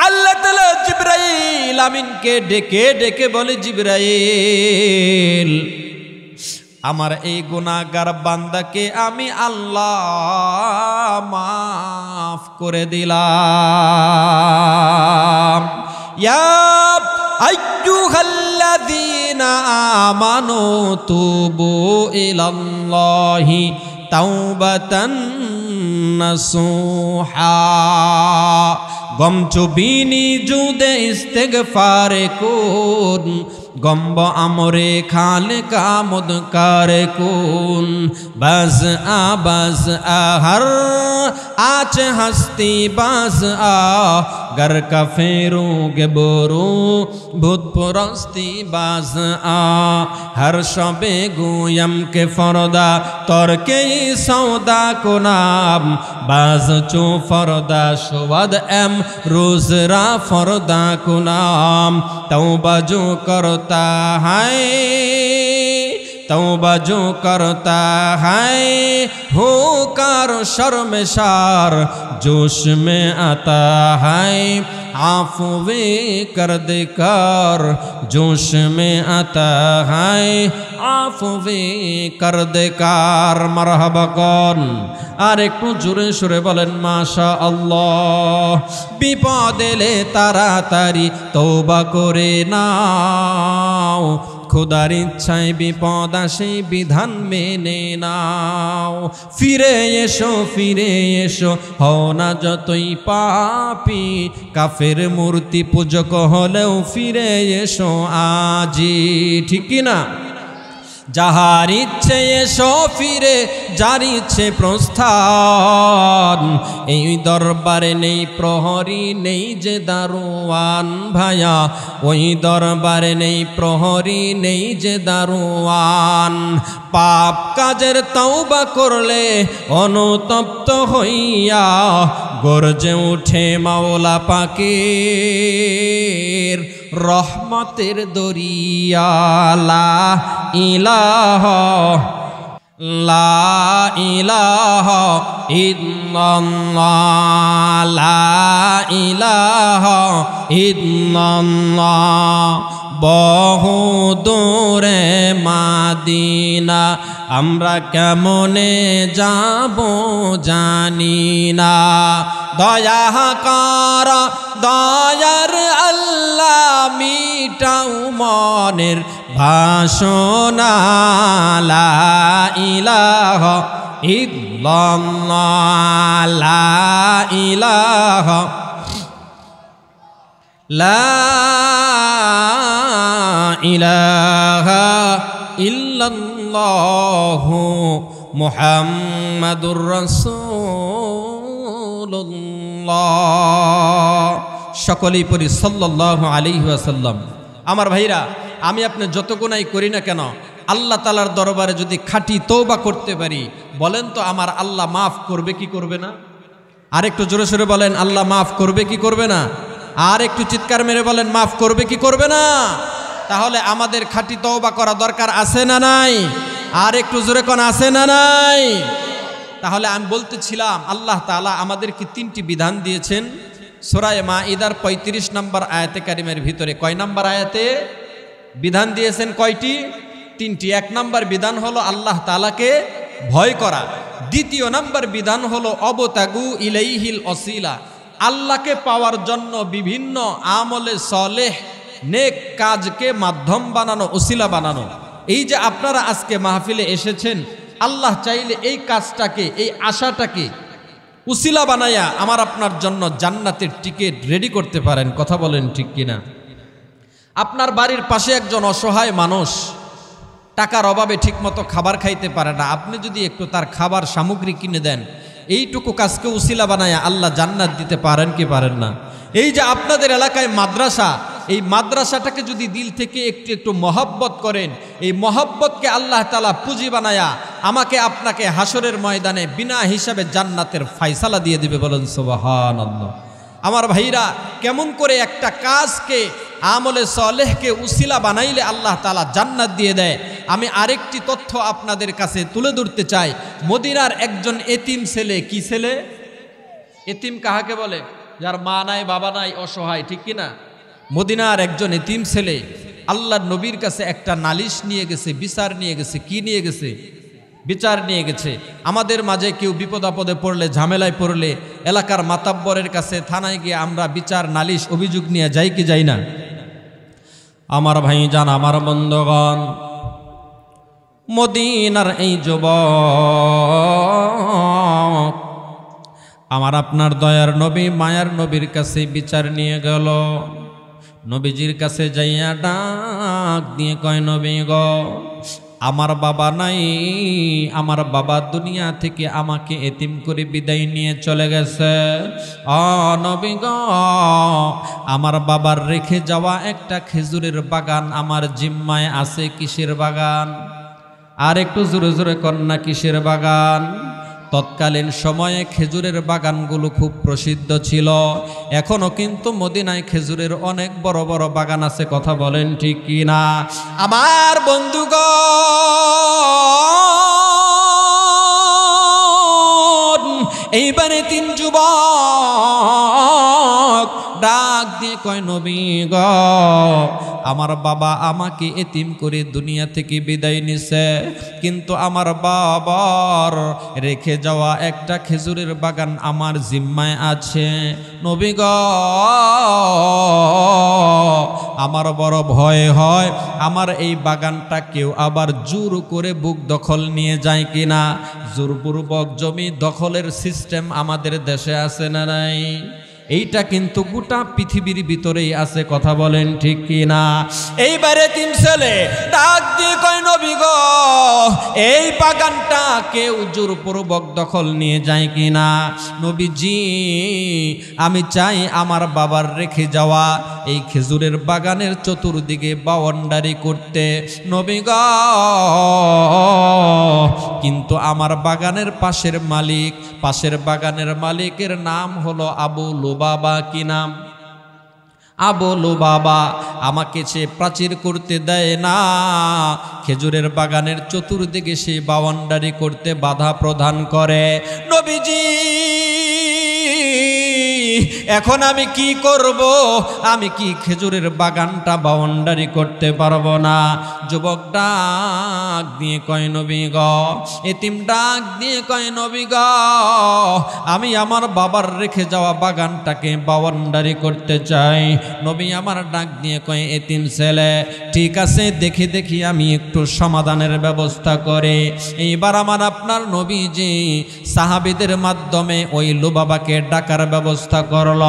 আল্লাহ তাআলা জিবরাইল আমিনকে ডেকে ডেকে বলে, জিবরাইল আমার এই গুনাহগার বান্দাকে আমি আল্লাহ মাফ করে দিলাম। ইয়া আইয়ুহাল্লাযীনা আল্লাযীনা আমানু তুবু ইলাল্লাহি তাওবাতান নাসুহা। গমচুবিনি জুদে ইস্তেগফারে কুন, গম্ব আমরে খালে কামদ কারে কুন। বাজ আহর আচ হস্তি বাজ गर का फेरोगे बोरो भूत पुरस्ती बाज हर शबे गोयम के फरदा तोर के सौदा को नाम बाज चो फरदा शुवद एम रोजरा फरदा को नाम तौबा जो करता है तौबा जो करता है होकर शर्मशार जोश में आता है आफवे कर देकर जोश में आता है आफवे कर देकर मरहबा कौन আর একটু জোরে সুরে বলেন মাশা আল্লাহ। বিপদ এলে তাড়াতাড়ি তওবা করে নাও, খোদার ইচ্ছায় বিপদ আসে বিধান মেনে নাও। ফিরে এসো হও না যতই পাপী, কাফের মূর্তি পূজক হলেও ফিরে এসো আজি, ঠিক কি না? যাহার ইচ্ছে এসো ফিরে, যার ইচ্ছে প্রস্থান। এই দরবারে নেই প্রহরী, নেই যে দারোয়ান ভায়া, ওই দরবারে নেই প্রহরী, নেই যে দারোয়ান। পাপ কাজের তওবা করলে অনুতপ্ত হইয়া গর্জে উঠে মাওলা পাকের রহমতের দরিয়া। লা ইলাহা লা ইলাহা ইল্লাল্লাহ, লা ইলাহা ইল্লাল্লাহ। বহু দূরে মাদিনা আমরা কেমনে যাব জানি না। দয়া কর দয়ার আল্লাহ, মিটাও মনের বাসনা। লা ইলাহা ইল্লাল্লাহ, লা ইলাহা লা ইলাহা ইল্লাল্লাহু মুহাম্মাদুর রাসূলুল্লাহ। সকলেই পড়ি সাল্লাল্লাহু আলাইহি ওয়াসাল্লাম। আমার ভাইরা, আমি আপনি যত গুনাহ করি না কেন, আল্লাহ তাআলার দরবারে যদি খাঁটি তওবা করতে পারি, বলেন তো আমার আল্লাহ মাফ করবে কি করবে না? আর একটু জোরে সোরে বলেন, আল্লাহ মাফ করবে কি করবে না? আর একটু চিৎকার মেরে বলেন, মাফ করবে কি করবে না? তাহলে আমাদের খাঁটি তওবা করা দরকার আছে না নাই? আর একটু জোরে কোন আছে না নাই? তাহলে আমি বলতেছিলাম, আল্লাহ তাআলা আমাদেরকে তিনটি বিধান দিয়েছেন। সূরা মাঈদার ৩৫ নম্বর আয়াতে কারিমের ভিতরে কয় নম্বর আয়াতে বিধান দিয়েছেন? কয়টি? তিনটি। এক নম্বর বিধান হলো আল্লাহ তাআলাকে ভয় করা। দ্বিতীয় নম্বর বিধান হলো অবতাগু ইলাইহিল ওসিলা, আল্লাহকে পাওয়ার জন্য বিভিন্ন আমলে সলেহ নেক কাজকে মাধ্যম বানানো, ওসিলা বানানো। এই যে আপনারা আজকে মাহফিলে এসেছেন, আল্লাহ চাইলে এই কাজটাকে, এই আশাটাকে উসিলা বানায়া আমার আপনার জন্য জান্নাতের টিকিট রেডি করতে পারেন। কথা বলেন ঠিক কিনা? আপনার বাড়ির পাশে একজন অসহায় মানুষ টাকার অভাবে ঠিকমতো খাবার খাইতে পারে না, আপনি যদি একটু তার খাবার সামগ্রী কিনে দেন, এইটুকু কাজকে উসিলা বানায়া আল্লাহ জান্নাত দিতে পারেন কি পারেন না? এই যে আপনাদের এলাকায় মাদ্রাসা, এই মাদ্রাসাটাকে যদি দিল থেকে একটু একটু মহব্বত করেন, এই মহব্বতকে আল্লাহ তাআলা পুঁজি বানায়া আমাকে আপনাকে হাসরের ময়দানে বিনা হিসাবে জান্নাতের ফায়সালা দিয়ে দিবে। বলেন সুবহানাল্লাহ। আমার ভাইরা, কেমন করে একটা কাজকে, আমলে সলেহকে উসিলা বানাইলে আল্লাহ তাআলা জান্নাত দিয়ে দেয়, আমি আরেকটি তথ্য আপনাদের কাছে তুলে ধরতে চাই। মদিনার একজন এতিম ছেলে, কি ছেলে? এতিম কাহাকে বলে? যার মা নাই, বাবা নাই, অসহায়, ঠিক কিনা? মদিনার একজন এতিম ছেলে আল্লাহর নবীর কাছে একটা নালিশ নিয়ে গেছে, বিচার নিয়ে গেছে। কি নিয়ে গেছে? বিচার নিয়ে গেছে। আমাদের মাঝে কেউ বিপদ আপদে পড়লে, ঝামেলায় পড়লে এলাকার মাতাব্বরের কাছে, থানায় গিয়ে আমরা বিচার, নালিশ, অভিযোগ নিয়ে যাই কি যাই না? আমার ভাইজান, আমার বন্ধুগণ, মদিনার এই যুবক আমার আপনার দয়ার নবী মায়ার নবীর কাছে বিচার নিয়ে গেল। নবীজির কাছে যাইয়া ডাক দিয়ে কয়, নবী গো, আমার বাবা নাই, আমার বাবা দুনিয়া থেকে আমাকে এতিম করে বিদায় নিয়ে চলে গেছে। নবী গো, আমার বাবার রেখে যাওয়া একটা খেজুরের বাগান আমার জিম্মায় আছে। কিসের বাগান? আর একটু জোরে জোরে কন্যা, কিসের বাগান? তৎকালীন সময়ে খেজুরের বাগানগুলো খুব প্রসিদ্ধ ছিল। এখনো কিন্তু মদিনায় খেজুরের অনেক বড় বড় বাগান আছে। কথা বলেন ঠিক কি না? আমার বন্ধুগণ, এইবারে তিন যুবক ডাক দিয়ে কয়, নবী গো, আমার বাবা আমাকে এতিম করে দুনিয়া থেকে বিদায় নিছে, কিন্তু আমার বাবার রেখে যাওয়া একটা খেজুরের বাগান আমার জিম্মায় আছে। নবী গো, আমার বড় ভয় হয় আমার এই বাগানটা কেউ আবার জোর করে বুক দখল নিয়ে যায় কিনা। জোরপূর্বক জমি দখলের সিস্টেম আমাদের দেশে আছে না নাই? এইটা কিন্তু গোটা পৃথিবীর ভিতরেই আছে। কথা বলেন ঠিক কি না? এইবারে তিন ছেলে ডাক দিয়ে কয়, নবী গো, এই বাগানটা কেউ জোরপূর্বক দখল নিয়ে যায় কিনা। নবীজি, আমি চাই আমার বাবার রেখে যাওয়া এই খেজুরের বাগানের চতুর্দিকে বাউন্ডারি করতে। নবী গো, কিন্তু আমার বাগানের পাশের বাগানের মালিকের নাম হলো আবু লুবাবা। কি নাম? আবু লুবাবা। আমাকে সে প্রাচীর করতে দেয় না, খেজুরের বাগানের চতুর্দিকে সে বাউন্ডারি করতে বাধা প্রদান করে। নবীজি, এখন আমি কি করব? আমি কি খেজুরের বাগানটা বাউন্ডারি করতে পারবো না? যুবক ডাক দিয়ে কয়, নবী গো, এতিম ডাক দিয়ে কয়, নবী গো, আমি আমার বাবার রেখে যাওয়া বাগানটাকে বাউন্ডারি করতে চাই। নবী আমার ডাক দিয়ে কয়, এতিম ছেলে, ঠিক আছে, দেখি আমি একটু সমাধানের ব্যবস্থা করে। এইবার আমার আপনার নবীজি সাহাবীদের মাধ্যমে ওই লুবাবাকে ডাকার ব্যবস্থা করলো।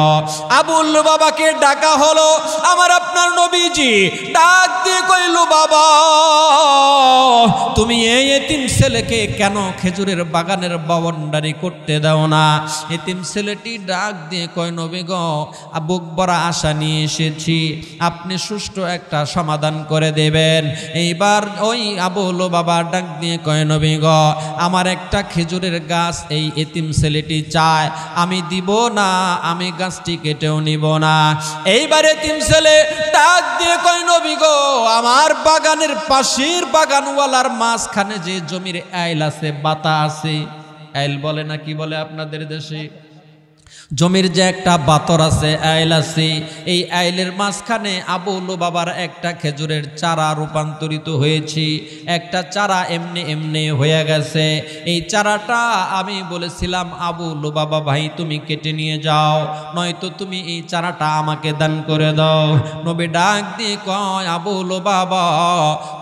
আবু লুবাবাকে ডাকা হলো। আমার আপনার নবীজি ডাক দিয়ে কই, লুবাবা, তুমি এই এতিম ছেলেকে কেন খেজুরের বাগানের বাউন্ডারি করতে দাও না? এতিম ছেলেটি ডাক দিয়ে কয়, নবী গো, বুক ভরা আশা নিয়ে এসেছি, আপনি সুষ্ঠু একটা সমাধান করে দেবেন। এইবার ওই আবু লুবাবা ডাক দিয়ে কয়, নবী গো, আমার একটা খেজুরের গাছ এই এতিম ছেলেটি চায়, আমি দিব না, আমি গাছটি কেটেও নিব না। এইবারে এতিম ছেলে ডাক দিয়ে কয়, নবী গো, আমার বাগানের পাশের বাগানওয়ালার মাঝখানে যে জমির আইল আছে, বাতা আছে, আইল বলে না কি বলে আপনাদের দেশে? জমির যে একটা বাতর আছে, আইল আছে, এই আইলের মাঝখানে আবু লুবাবার একটা খেজুরের চারা রূপান্তরিত হয়েছে। একটা চারা এমনি হয়ে গেছে। এই চারাটা আমি বলেছিলাম, আবু লুবাবা ভাই, তুমি কেটে নিয়ে যাও, নয়তো তুমি এই চারাটা আমাকে দান করে দাও। নবী ডাক দিয়ে কয়, আবু লুবাবা,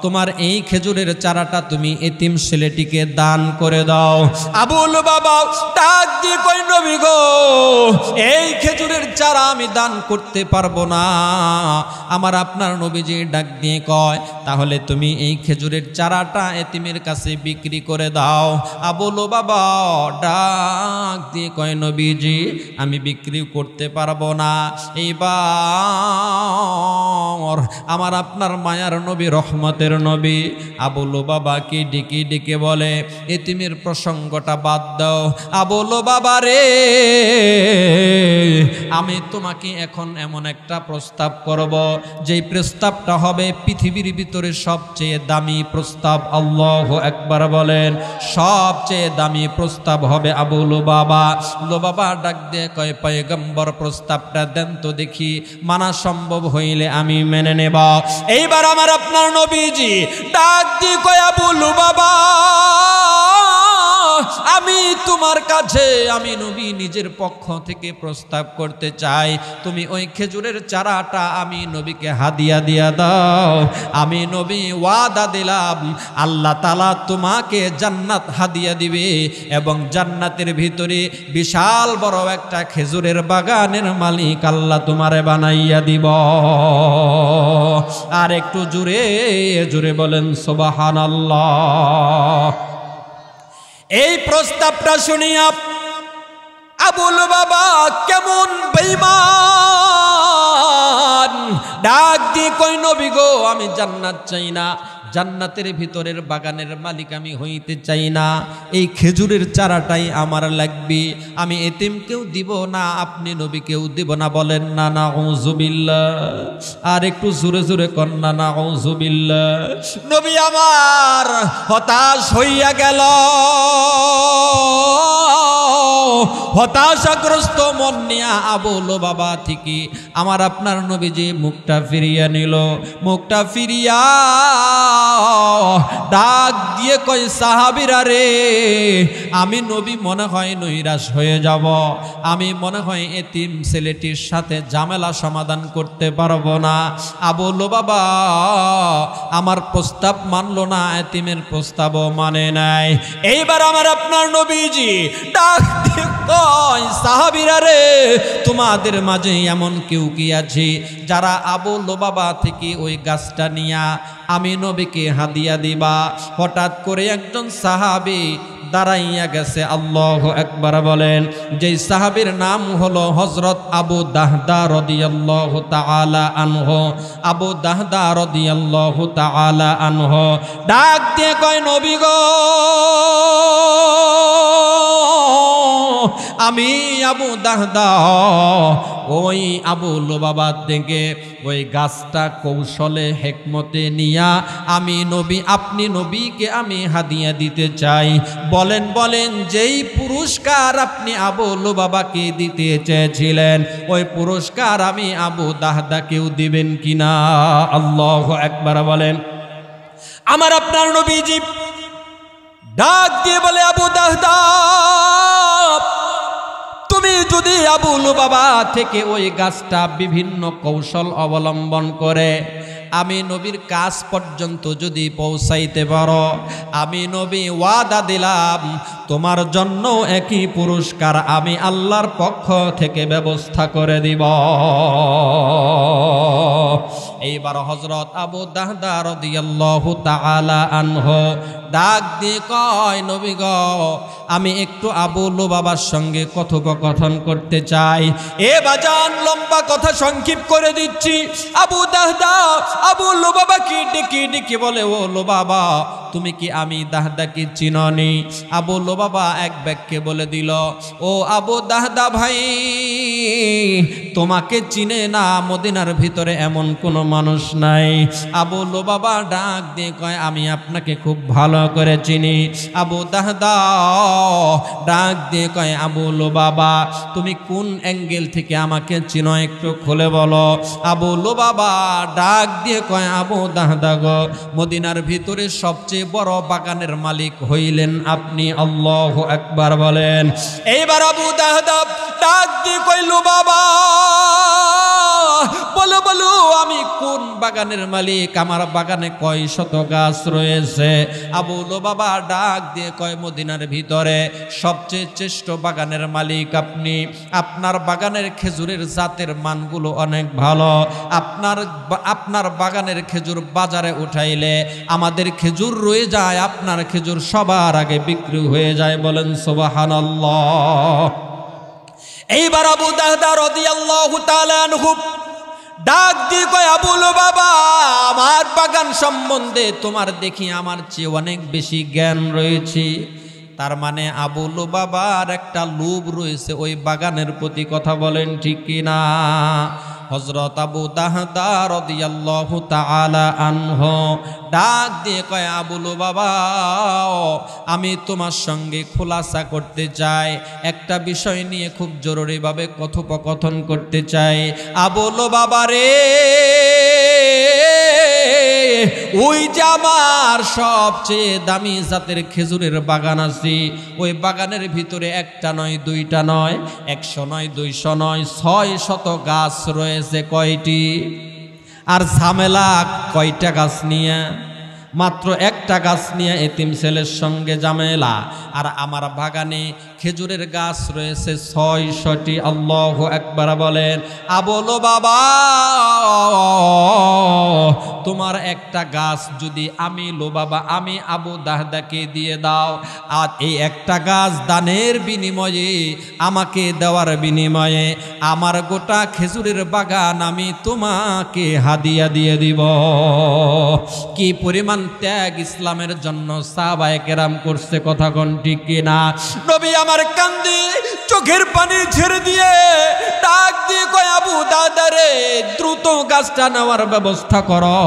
তোমার এই খেজুরের চারাটা তুমি এতিম ছেলেটিকে দান করে দাও। আবু লুবাবা ডাক দিয়ে কয়, নবী গো, এই খেজুরের চারা আমি দান করতে পারবো না। আমার আপনার নবীজি ডাক দিয়ে কয়, তাহলে তুমি এই খেজুরের চারাটা এতিমের কাছে বিক্রি করে দাও। আবু লুবাবা ডাক দিয়ে কয়, নবীজি, আমি বিক্রি করতে পারবো না। এইবার আমার আপনার মায়ার নবী, রহমতের নবী আবু লুবাবাকে ডেকে বলে, এতিমের প্রসঙ্গটা বাদ দাও। আবু লুবাবা রে, আমি তোমাকে এখন এমন একটা প্রস্তাব করব, যেই প্রস্তাবটা হবে পৃথিবীর ভিতরে সবচেয়ে দামি প্রস্তাব। আল্লাহু আকবার বলেন। সবচেয়ে দামি প্রস্তাব হবে আবু লুবাবা। লুবাবা ডাক দিয়ে কয়, পয়গম্বর, প্রস্তাবটা দেন তো দেখি, মানা সম্ভব হইলে আমি মেনে নেব। এইবার আমার আপনার নবীজি ডাক দিয়ে কয়, আবু লুবাবা, আমি তোমার কাছে আমি নবী নিজের পক্ষ থেকে প্রস্তাব করতে চাই, তুমি ওই খেজুরের চারাটা আমি নবীকে হাদিয়া দিয়া দাও। আমি নবী ওয়াদা দিলাম আল্লাহ তাআলা তোমাকে জান্নাত হাদিয়া দিবে এবং জান্নাতের ভিতরে বিশাল বড় একটা খেজুরের বাগানের মালিক আল্লাহ তোমারে বানাইয়া দিব। আর একটু জোরে জোরে বলেন সুবহানাল্লাহ। এই প্রস্তাবটা শুনিয়া আবু লুবাবা কেমন বেঈমান, ডাক দিয়ে কই নবী গো আমি জান্নাত চাই না, জান্নাতের ভিতরের বাগানের মালিক আমি হইতে চাই না, এই খেজুরের চারাটাই আমার লাগবে, আমি এতিমকেও দিব না আপনি নবীকেও দিব না। বলেন না নাউযুবিল্লাহ। আর একটু জোরে জোরে কন্না নাউযুবিল্লাহ। নবী আমার হতাশ হইয়া গেল, হতাশাগ্রস্ত মন নিয়া আবু লুবাবা থেকে আমার আপনার নবীজি মুখটা ফিরিয়ে নিল। মুখটা ফিরিয়া ডাক দিয়ে কয় সাহাবীরা রে, আমি নবী মনে হয় নৈরাশ হয়ে যাব, আমি মনে হয় এতিম ছেলেটির সাথে ঝামেলা সমাধান করতে পারবো না। আবু লুবাবা আমার প্রস্তাব মানলো না, এতিমের প্রস্তাবও মানে নাই। এইবার আমার আপনার নবীজি ডাক দিয়ে কয় সাহাবীরা রে, তোমাদের মাঝে এমন কেউ কি আছে যারা আবু লুবাবা থেকে ওই গাছটা নিয়া আমি নবীকে হাদিয়া দিবা? হঠাৎ করে একজন সাহাবী দাঁড়াইয়া গেছে। আল্লাহু আকবার বলেন। যেই সাহাবীর নাম হলো হযরত আবু দাহদা রাদিয়াল্লাহু তাআলা আনহু। আবু দাহদা রাদিয়াল্লাহু তাআলা আনহু ডাক দিয়ে কয় নবী গো, আমি আবু দাহদা ওই আবু লুবাবা থেকে ওই গাছটা কৌশলে হিকমতে নিয়া আমি নবী আপনি নবীকে আমি হাদিয়া দিতে চাই। বলেন বলেন যেই পুরস্কার আপনি আবু লুবাবাকে দিতে চেয়েছিলেন ওই পুরস্কার আমি আবু দাহদাকেও দিবেন কিনা? আল্লাহু আকবার বলেন। আমার আপনার নবীজি ডাক দিয়ে বলে আবু দাহদা, তুমি যদি আবু লুবাবা থেকে ওই গাছটা বিভিন্ন কৌশল অবলম্বন করে আমি নবীর কাছ পর্যন্ত যদি পৌঁছাইতে পারো, আমি নবী ওয়াদা দিলাম তোমার জন্য একই পুরস্কার আমি আল্লাহর পক্ষ থেকে ব্যবস্থা করে দিব। এইবার হযরত আবু দাহদা রাদিয়াল্লাহু তাআলা আনহু ডাক দিয়ে কয় নবী গো, আমি একটু আবু লুবাবার সঙ্গে কথোপকথন করতে চাই। এ বাজান লম্বা কথা সংক্ষেপ করে দিচ্ছি। আবু দাহদা আবু লুবাবাকে ডেকে ডেকে বলে, ও লুবাবা তুমি কি আমি দাহদাকে চিননি? আবু লুবাবা এক বাক্যে বলে দিল, ও আবু দাহদা ভাই, তোমাকে চিনে না মদিনার ভিতরে এমন কোনো মানুষ নাই। আবু লুবাবা ডাক দিয়ে কয়, আমি আপনাকে খুব ভালো করে চিনি। আবু দাহদা ডাক দিয়ে কয়, আবু লুবাবা তুমি কোন অ্যাঙ্গেল থেকে আমাকে চিনো একটু খুলে বলো। আবু লুবাবা ডাক দিয়ে কয়, আবু দাহদা গো, মদিনার ভিতরে সবচেয়ে বড় বাগানের মালিক হইলেন আপনি। আল্লাহু আকবার বলেন। এইবার আবু দাহদা ডাক দিয়ে কয়, লুবাবা বলো বলো আমি কোন বাগানের মালিক, আমার বাগানে কয় শত গাছ রয়েছে? আবু লুবাবা ডাক দিয়ে কয়, মদিনার ভিতরে সবচেয়ে শ্রেষ্ঠ বাগানের মালিক আপনি। আপনার বাগানের খেজুরের জাতের মানগুলো অনেক ভালো। আপনার বাগানের খেজুর বাজারে উঠাইলে আমাদের খেজুর রয়ে যায়, আপনার খেজুর সবার আগে বিক্রি হয়ে যায়। বলেন সুবহানাল্লাহ। এইবার আবু দাহদা রাদিয়াল্লাহু তাআলা আনহু ডাক দিয়ে কয়, আবু লুবাবা আমার বাগান সম্বন্ধে তোমার দেখি আমার চেয়ে অনেক বেশি জ্ঞান রয়েছে। তার মানে আবু লুবাবার একটা লোভ রয়েছে ওই বাগানের প্রতি। কথা বলেন ঠিক কিনা? হযরত আবু দাহদা রাদিয়াল্লাহু তাআলা আনহু ডাক দিয়ে কয়, আবু লুবাবা আমি তোমার সঙ্গে খোলাসা করতে চাই, একটা বিষয় নিয়ে খুব জরুরিভাবে কথোপকথন করতে চাই। আবু লুবাবা রে, ওই যে আমার সবচেয়ে দামি জাতের খেজুরের বাগান আছে, ওই বাগানের ভিতরে একটা নয় দুইটা নয় 100 নয় 200 নয় 600 গাছ রয়েছে। কয়টি? আর ঝামেলা কয়টা গাছ নিয়ে? মাত্র একটা গাছ নিয়ে এতিম ছেলের সঙ্গে ঝামেলা। আর আমার বাগানে খেজুরের গাছ রয়েছে 600টি। আল্লাহু আকবার বলেন। বলো বাবা, তোমার একটা গাছ যদি আমি বাবা আমি আবু দাহদাকে দিয়ে দাও, আর এই একটা গাছ দানের বিনিময়ে, আমাকে দেওয়ার বিনিময়ে আমার গোটা খেজুরের বাগান আমি তোমাকে হাদিয়া দিয়ে দিব। কি পরিমাণ ত্যাগ ইসলামের জন্য সাহাবায়ে কেরাম করছে, কথা কোন ঠিক কিনা? নবী আমার কান্দে চোখের পানি ছেড়ে দিয়ে ডাক দিয়ে কয়, আবু দাদা রে, দ্রুত গাছটা নেওয়ার ব্যবস্থা করো,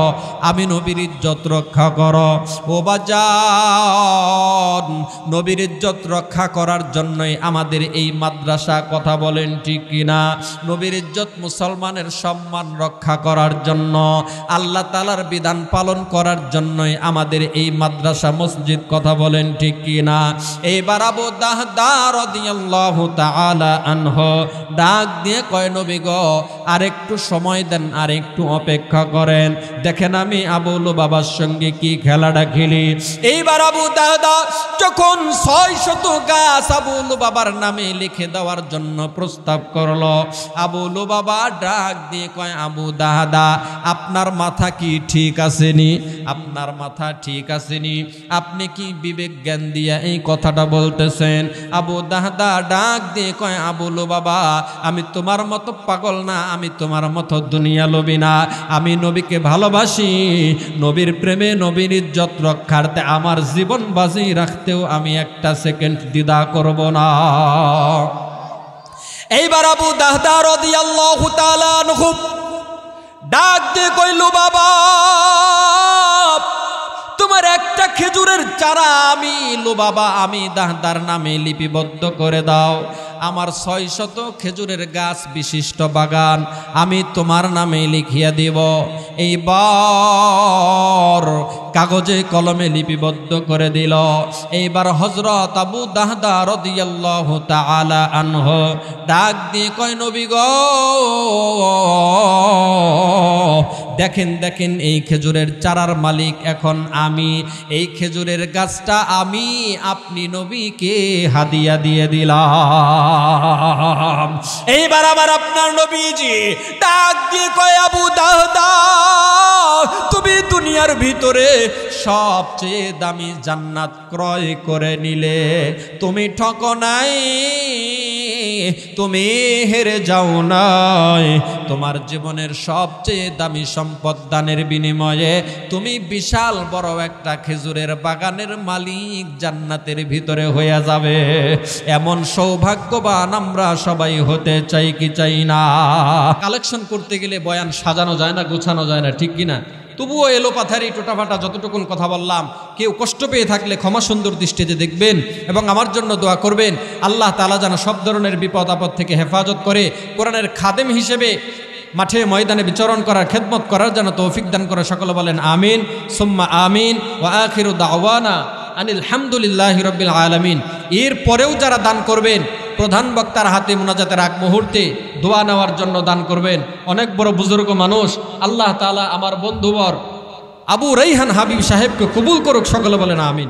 আমি নবীর ইজ্জত রক্ষা করো। ও বাজান, নবীর ইজ্জত রক্ষা করার জন্যই আমাদের এই মাদ্রাসা, কথা বলেন ঠিক কিনা? নবীর ইজ্জত, মুসলমানের সম্মান রক্ষা করার জন্য, আল্লাহ তাআলার বিধান পালন করার জন্যই আমাদের এই মাদ্রাসা মসজিদ, কথা বলেন ঠিক কিনা? এইবার আবু দাহদা রাদিয়াল্লাহু তাআলা আনহু ডাক দিয়ে কয়, নবী গো, আর একটু সময় দেন, আর একটু অপেক্ষা করেন, দেখেন আমি আবু লুবাবার সঙ্গে কি খেলাটা খেলি। এইবার আবু দাহদা যখন 600 গাছ আবু লুবাবার নামে লিখে দেওয়ার জন্য প্রস্তাব করলো, আবু লুবাবা ডাক দিয়ে কয়, আবু দাহদা, আপনার মাথা কি ঠিক আসেনি? আপনার মাথা ঠিক আসেনি? আপনি কি বিবেক জ্ঞান দিয়া এই কথাটা বলতেছেন? আবু দাহদা ডাক দিয়ে কয়, আবু লুবাবা, আমি তোমার মতো পাগল না, আমি তোমার মতো দুনিয়া লোভী না, আমি নবীকে ভালোবাসি, নবীর প্রেমে, নবীর ইজ্জত রক্ষার্থে আমার জীবন বাজি রাখতেও আমি একটা সেকেন্ড দ্বিধা করব না। এইবার আবু দাহদা রাদিয়াল্লাহু তাআলা আনহু ডাক দিয়ে কইল, বাবা, তোমার একটা খেজুরের চারা আমি বাবা আমি দাহদার নামে লিপিবদ্ধ করে দাও, আমার 600 খেজুরের গাছ বিশিষ্ট বাগান আমি তোমার নামে লিখিয়া দিব। এইবার কাগজে কলমে লিপিবদ্ধ করে দিল। এইবার হযরত আবু দাহদা রাদিয়াল্লাহু তাআলা আনহু ডাক দিয়ে কয়, নবী গো, দেখেন দেখেন, এই খেজুরের চারার মালিক এখন আমি, এই খেজুরের গাছটা আমি আপনি নবীকে হাদিয়া দিয়ে দিলাম। এইবার আমার আপনার নবীজি ডাক দিয়ে কয়, আবু দাহদা, তুমি দুনিয়ার ভিতরে সবচেয়ে দামি জান্নাত ক্রয় করে নিলে, তুমি ঠকো নাই, তুমি হেরে যাও নাই, তোমার জীবনের সবচেয়ে দামি সম্পদ দানের বিনিময়ে তুমি বিশাল বড় একটা খেজুরের বাগানের মালিক জান্নাতের ভিতরে হয়ে যাবে। এমন সৌভাগ্যবান আমরা সবাই হতে চাই কি চাই না? কালেকশন করতে গেলে বয়ান সাজানো যায় না, গোছানো যায় না, ঠিক কিনা? তবুও এলো পাথারি টোটাফাটা যতটুকুন কথা বললাম, কেউ কষ্ট পেয়ে থাকলে ক্ষমা সুন্দর দৃষ্টিতে দেখবেন এবং আমার জন্য দোয়া করবেন। আল্লাহ তাআলা যেন সব ধরনের বিপদ আপদ থেকে হেফাজত করে, কোরআনের খাদেম হিসেবে মাঠে ময়দানে বিচরণ করার, খেদমত করার যেন তৌফিক দান করে। সকলে বলেন আমিন সুম্মা আমিন। ওয়া আখিরু দাওয়ানা আনিল হামদুলিল্লাহি রাব্বিল আলামিন। এর পরেও যারা দান করবেন, প্রধান বক্তার হাতে মুনাজাতের আগ মুহূর্তে দোয়া নেওয়ার জন্য দান করবেন। অনেক বড় বুজুর্গ মানুষ, আল্লাহ তাআলা আমার বন্ধুবর আবু রাইহান হাবিব সাহেবকে কবুল করুক। সকলে বলেন আমিন।